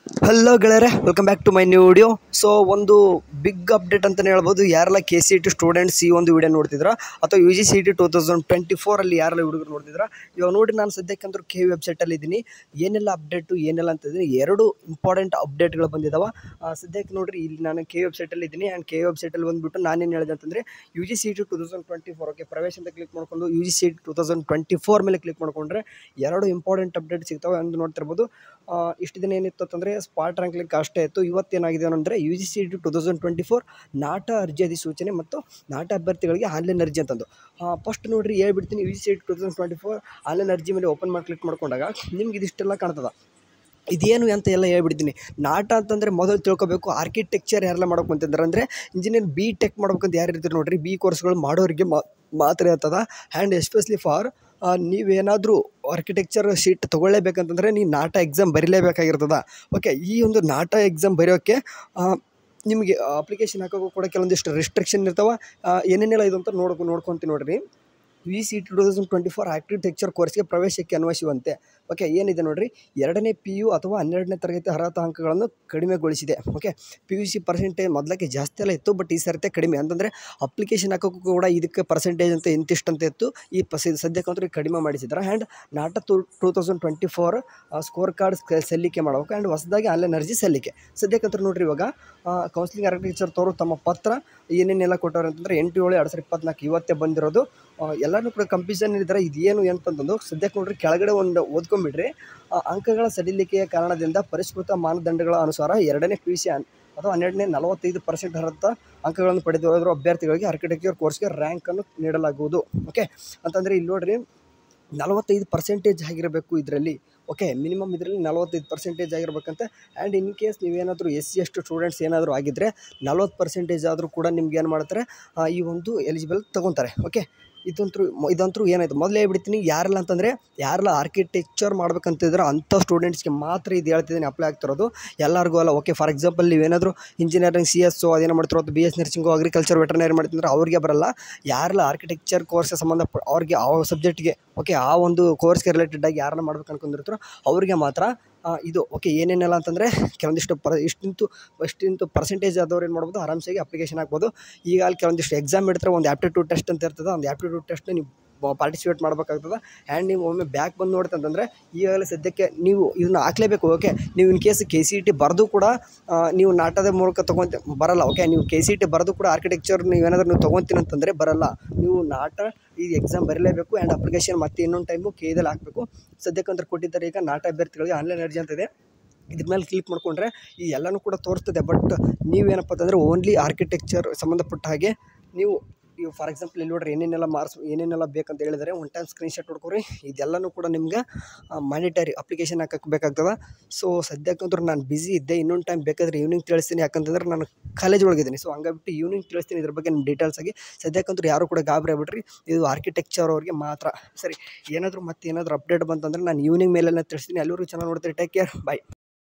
Hello ಗೆಳೆಯರೆ, welcome back to my new video. So ಒಂದು big update ಅಂತಲೇ ಹೇಳ್ಬೋದು. ಯಾರೆಲ್ಲ KCET ಸ್ಟೂಡೆಂಟ್ಸ್ ಈ ಒಂದು ವಿಡಿಯೋ ನೋಡ್ತಿದ್ರ ಅಥವಾ UGCET 2024 ಯಾರೆಲ್ಲ ಹುಡುಗರು ನೋಡ್ತಿದ್ರ, ಇವಾಗ ನೋಡಿ ನಾನು ಸದ್ಯಕ್ಕಂದ್ರೂ KU ವೆಬ್ಸೈಟಲ್ಲಿ ಇದ್ದೀನಿ. ಏನೆಲ್ಲ ಅಪ್ಡೇಟು ಏನೆಲ್ಲ ಅಂತಂದರೆ ಎರಡು ಇಂಪಾರ್ಟೆಂಟ್ ಅಪ್ಡೇಟ್ಗಳು ಬಂದಿದ್ದಾವೆ. ಸದ್ಯಕ್ಕೆ ನೋಡಿರಿ, ಇಲ್ಲಿ ನಾನು KU ವೆಬ್ಸೈಟಲ್ಲಿ ಇದ್ದೀನಿ. ಆ್ಯಂಡ್ KU ವೆಬ್ಸೈಟಲ್ಲಿ ಬಂದುಬಿಟ್ಟು ನಾನೇನು ಹೇಳಿದೆ ಅಂತಂದರೆ UGCET 2024 ಓಕೆ, ಪ್ರವೇಶ ಅಂತ ಕ್ಲಿಕ್ ಮಾಡ್ಕೊಂಡು UGCET 2024 ಮೇಲೆ ಕ್ಲಿಕ್ ಮಾಡಿಕೊಂಡ್ರೆ ಎರಡು ಇಂಪಾರ್ಟೆಂಟ್ ಅಪ್ಡೇಟ್ ಸಿಗ್ತವೆ ಅಂತ ನೋಡ್ತಿರ್ಬೋದು. ಇಷ್ಟು ದಿನ ಏನಿತ್ತು ಅಂತಂದರೆ ಸ್ಪಾಟ್ ರ್ಯಾಂಕ್ ಲಿಂಕ್ ಅಷ್ಟೇ ಇತ್ತು. ಇವತ್ತೇನಾಗಿದೆ ಅಂದರೆ UGCET 2024 ನಾಟ ಅರ್ಜಿ ಅಧಿಸೂಚನೆ ಮತ್ತು ನಾಟ ಅಭ್ಯರ್ಥಿಗಳಿಗೆ ಆನ್ಲೈನ್ ಅರ್ಜಿ ಅಂತಂದು. ಫಸ್ಟ್ ನೋಡಿರಿ ಹೇಳ್ಬಿಡ್ತೀನಿ. UGCET 2024 ಆನ್ಲೈನ್ ಅರ್ಜಿ ಮೇಲೆ ಓಪನ್ ಮಾಡಿ ಕ್ಲಿಕ್ ಮಾಡ್ಕೊಂಡಾಗ ನಿಮ್ಗೆ ಇದಿಷ್ಟೆಲ್ಲ ಕಾಣ್ತದೆ. ಇದೇನು ಅಂತ ಎಲ್ಲ ಹೇಳ್ಬಿಡ್ತೀನಿ. ನಾಟ ಅಂತಂದರೆ ಮೊದಲು ತಿಳ್ಕೊಬೇಕು, ಆರ್ಕಿಟೆಕ್ಚರ್ ಯಾರೆಲ್ಲ ಮಾಡೋಕೆ ಬಂತಿದ್ದಾರೆ ಅಂದರೆ ಇಂಜಿನಿಯರ್ BTech ಮಾಡ್ಬೇಕಂತ ಯಾರು ಇರ್ತೀರಿ ನೋಡಿರಿ, ಬಿ ಕೋರ್ಸ್ಗಳು ಮಾಡೋರಿಗೆ ಮಾತ್ರ ಇರ್ತದೆ. ಆ್ಯಂಡ್ ಎಸ್ಪೆಷಲಿ ಫಾರ್ ನೀವೇನಾದರೂ ಆರ್ಕಿಟೆಕ್ಚರ್ ಶೀಟ್ ತೊಗೊಳ್ಳೇಬೇಕಂತಂದರೆ ನೀವು ನಾಟ ಎಕ್ಸಾಮ್ ಬರೀಲೇಬೇಕಾಗಿರ್ತದೆ. ಓಕೆ, ಈ ಒಂದು ನಾಟ ಎಕ್ಸಾಮ್ ಬರೆಯೋಕ್ಕೆ ನಿಮಗೆ ಅಪ್ಲಿಕೇಶನ್ ಹಾಕೋಕ್ಕೂ ಕೂಡ ಕೆಲವೊಂದಿಷ್ಟು ರೆಸ್ಟ್ರಿಕ್ಷನ್ ಇರ್ತಾವೆ. ಏನೇನೆಲ್ಲ ಇದು ಅಂತ ನೋಡ್ಕೊತೀನಿ ನೋಡಿರಿ. UGCET 2024 ಆರ್ಕಿಟೆಕ್ಚರ್ ಕೋರ್ಸ್ಗೆ ಪ್ರವೇಶಕ್ಕೆ ಅನ್ವಯಿಸುವಂತೆ. ಓಕೆ, ಏನಿದೆ ನೋಡಿರಿ, 2ನೇ PU ಅಥವಾ 12ನೇ ತರಗತಿ ಅರ್ಹತಾ ಅಂಕಗಳನ್ನು ಕಡಿಮೆಗೊಳಿಸಿದೆ. ಓಕೆ, PUC ಪರ್ಸೆಂಟೇಜ್ ಮೊದಲಕ್ಕೆ ಜಾಸ್ತಿ ಎಲ್ಲ ಇತ್ತು, ಬಟ್ ಈ ಸರ್ತೆ ಕಡಿಮೆ ಅಂತಂದರೆ ಅಪ್ಲಿಕೇಶನ್ ಹಾಕೋಕ್ಕೂ ಕೂಡ ಇದಕ್ಕೆ ಪರ್ಸೆಂಟೇಜ್ ಅಂತ ಇಂತಿಷ್ಟಂತ ಇತ್ತು. ಈ ಸದ್ಯಕ್ಕಂತೂ ಕಡಿಮೆ ಮಾಡಿಸಿದ್ದಾರೆ. ಆ್ಯಂಡ್ ನಾಟ 2024 ಸ್ಕೋರ್ ಕಾರ್ಡ್ ಸಲ್ಲಿಕೆ ಮಾಡಬೇಕು. ಆ್ಯಂಡ್ ಹೊಸದಾಗಿ ಆನ್ಲೈನ್ ಅರ್ಜಿ ಸಲ್ಲಿಕೆ. ಸದ್ಯಕ್ಕಂತೂ ನೋಡಿರಿ, ಇವಾಗ ಕೌನ್ಸಿಲಿಂಗ್ ಆರ್ಕಿಟೆಕ್ಚರ್ ತವರು ತಮ್ಮ ಪತ್ರ ಏನೇನೆಲ್ಲ ಕೊಟ್ಟವ್ರು ಅಂತಂದರೆ 8/7/2024 ಇವತ್ತೇ ಬಂದಿರೋದು. ಎಲ್ಲರೂ ಕೂಡ ಕನ್ಫ್ಯೂಷನ್ ಇದ್ದಾರೆ, ಇದೇನು ಅಂತಂದು. ಸದ್ಯಕ್ಕೆ ನೋಡಿರಿ, ಕೆಳಗಡೆ ಒಂದು ಓದ್ಕೊಂಡ್ಬಿಡ್ರಿ. ಅಂಕಗಳ ಸಡಿಲಿಕೆಯ ಕಾರಣದಿಂದ ಪರಿಷ್ಕೃತ ಮಾನದಂಡಗಳ ಅನುಸಾರ 2ನೇ PUC ಅಥವಾ 12ನೇ 45% ಅರ್ಹತಾ ಅಂಕಗಳನ್ನು ಪಡೆದಿರುವ ಅಭ್ಯರ್ಥಿಗಳಿಗೆ ಆರ್ಕಿಟೆಕ್ಚರ್ ಕೋರ್ಸ್ಗೆ ರ್ಯಾಂಕನ್ನು ನೀಡಲಾಗುವುದು. ಓಕೆ, ಅಂತಂದರೆ ಇಲ್ಲಿ ನೋಡಿರಿ, 45% ಆಗಿರಬೇಕು ಇದರಲ್ಲಿ. ಓಕೆ, ಮಿನಿಮಮ್ ಇದರಲ್ಲಿ 45% ಆಗಿರ್ಬೇಕಂತೆ. ಆ್ಯಂಡ್ ಇನ್ ಕೇಸ್ ನೀವೇನಾದರೂ SC ST ಸ್ಟೂಡೆಂಟ್ಸ್ ಏನಾದರೂ ಆಗಿದ್ದರೆ 40% ಆದರೂ ಕೂಡ ನಿಮ್ಗೆ ಏನು ಮಾಡ್ತಾರೆ, ಈ ಒಂದು ಎಲಿಜಿಬಲ್ ತೊಗೊತಾರೆ. ಓಕೆ, ಇದಂತರೂ ಏನಾಯಿತು ಮೊದಲೇ ಹೇಳ್ಬಿಡ್ತೀನಿ. ಯಾರೆಲ್ಲ ಅಂತಂದರೆ ಯಾರೆಲ್ಲ ಆರ್ಕಿಟೆಕ್ಚರ್ ಮಾಡ್ಬೇಕಂತಿದ್ರೆ ಅಂಥ ಸ್ಟೂಡೆಂಟ್ಸ್ಗೆ ಮಾತ್ರ ಇದು ಹೇಳ್ತಿದ್ದೀನಿ, ಅಪ್ಲೈ ಆಗ್ತಿರೋದು, ಎಲ್ಲರಿಗೂ ಅಲ್ಲ. ಓಕೆ, ಫಾರ್ ಎಕ್ಸಾಂಪಲ್ ನೀವೇನಾದರೂ ಇಂಜಿನಿಯರಿಂಗ್ CS ಅದೇನೋ ಮಾಡ್ತಿರೋ, BS ನರ್ಸಿಂಗು, ಅಗ್ರಿಕಲ್ಚರ್, ವೆಟರ್ನರಿ ಮಾಡ್ತಿದ್ರೆ ಅವ್ರಿಗೆ ಬರಲ್ಲ. ಯಾರೆಲ್ಲ ಆರ್ಕಿಟೆಕ್ಚರ್ ಕೋರ್ಸ್ಗೆ ಅವ್ರಿಗೆ ಆ ಸಬ್ಜೆಕ್ಟ್ಗೆ ಓಕೆ ಆ ಒಂದು ಕೋರ್ಸ್ಗೆ ರಿಲೇಟೆಡಾಗಿ ಯಾರನ್ನ ಮಾಡ್ಬೇಕು ಅನ್ಕೊಂಡಿರ್ತಾರೋ ಅವ್ರಿಗೆ ಮಾತ್ರ ಇದು. ಓಕೆ, ಏನೇನೆಲ್ಲ ಅಂತಂದರೆ ಕೆಲವೊಂದಿಷ್ಟು ಇಷ್ಟಿಂತು ಪರ್ಸೆಂಟೇಜ್ ಆದವ್ರು ಏನು ಮಾಡ್ಬೋದು, ಆರಾಮ್ಸಾಗಿ ಅಪ್ಲಿಕೇಶನ್ ಹಾಕ್ಬೋದು. ಈಗ ಅಲ್ಲಿ ಕೆಲವೊಂದಿಷ್ಟು ಎಕ್ಸಾಮ್ ಇಡ್ತಾರೆ, ಒಂದು ಆ್ಯಪ್ಟಿಟ್ಯೂಡ್ ಟೆಸ್ಟ್ ಅಂತ ಇರ್ತದೆ. ಒಂದು ಆ್ಯಪ್ಟಿಟ್ಯೂಡ್ ಟೆಸ್ಟ್ ನೀವು ಪಾರ್ಟಿಸಿಪೇಟ್ ಮಾಡಬೇಕಾಗ್ತದೆ. ಆ್ಯಂಡ್ ನೀವು ಒಮ್ಮೆ ಬ್ಯಾಕ್ ಬಂದು ನೋಡ್ತಂತಂದರೆ ಈಗಾಗಲೇ ಸದ್ಯಕ್ಕೆ ನೀವು ಇದನ್ನು ಹಾಕಲೇಬೇಕು. ಓಕೆ, ನೀವು ಇನ್ ಕೇಸ್ KCET ಬರೆದು ಕೂಡ ನೀವು ನಾಟದ ಮೂಲಕ ಬರಲ್ಲ. ಓಕೆ, ನೀವು KCET ಬರೆದು ಕೂಡ ಆರ್ಕಿಟೆಕ್ಚರ್ ನೀವೇನಾದರೂ ನೀವು ತೊಗೊತೀನಿ ಅಂತಂದರೆ ಬರಲ್ಲ. ನೀವು ನಾಟ ಈ ಎಕ್ಸಾಮ್ ಬರೀಲೇಬೇಕು. ಆ್ಯಂಡ್ ಅಪ್ಲಿಕೇಶನ್ ಮತ್ತೆ ಇನ್ನೊಂದು ಟೈಮು KEದಲ್ಲಿ ಹಾಕಬೇಕು. ಸದ್ಯಕ್ಕಂದ್ರೆ ಕೊಟ್ಟಿದ್ದಾರೆ ಈಗ ನಾಟ ಅಭ್ಯರ್ಥಿಗಳಿಗೆ ಆನ್ಲೈನ್ ಅರ್ಜಿ ಅಂತಿದೆ. ಇದ್ರ ಮೇಲೆ ಕ್ಲಿಕ್ ಮಾಡಿಕೊಂಡ್ರೆ ಈ ಎಲ್ಲನೂ ಕೂಡ ತೋರಿಸ್ತದೆ. ಬಟ್ ನೀವೇನಪ್ಪ ಅಂತಂದರೆ ಓನ್ಲಿ ಆರ್ಕಿಟೆಕ್ಚರ್ ಸಂಬಂಧಪಟ್ಟ ಹಾಗೆ ನೀವು ಫಾರ್ ಎಕ್ಸಾಂಪಲ್ ಇಲ್ಲಿ ನೋಡ್ರಿ, ಏನೇನೆಲ್ಲ ಬೇಕಂತ ಹೇಳಿದರೆ ಒಂದು ಟೈಮ್ ಸ್ಕ್ರೀನ್ಶಾಟ್ ಹೊಡ್ಕೊರಿ. ಇದೆಲ್ಲನೂ ಕೂಡ ನಿಮ್ಗೆ ಮ್ಯಾಂಡೇಟರಿ ಅಪ್ಲಿಕೇಶನ್ ಹಾಕಕ್ಕೆ ಬೇಕಾಗ್ತದೆ. ಸೊ ಸದ್ಯಕ್ಕಂದ್ರೂ ನಾನು ಬ್ಯುಸಿ ಇದ್ದೆ. ಇನ್ನೊಂದು ಟೈಮ್ ಬೇಕಾದರೆ ಈವ್ನಿಂಗ್ ತಿಳಿಸ್ತೀನಿ, ಯಾಕಂತಂದ್ರೆ ನಾನು ಕಾಲೇಜ್ ಒಳಗಿದ್ದೀನಿ. ಸೊ ಹಂಗಾಗ್ಬಿಟ್ಟು ಈವ್ನಿಂಗ್ ತಿಳಿಸ್ತೀನಿ ಇದ್ರ ಬಗ್ಗೆ ಡೀಟೇಲ್ಸ್ ಆಗಿ. ಸದ್ಯಕ್ಕಂತೂ ಯಾರು ಕೂಡ ಗಾಬರಿ ಆಗ್ಬಿಟ್ರಿ, ಇದು ಆರ್ಕಿಟೆಕ್ಚರ್ ಅವ್ರಿಗೆ ಮಾತ್ರ. ಸರಿ, ಏನಾದರೂ ಅಪ್ಡೇಟ್ ಬಂತಂದರೆ ನಾನು ಈವ್ನಿಂಗ್ ಮೇಲೆಲ್ಲ ತಿಳಿಸ್ತೀನಿ. ಎಲ್ಲರೂ ಚೆನ್ನಾಗಿ ನೋಡ್ತೀರಿ. ಟೇಕ್ ಕೇರ್, ಬಾಯ್.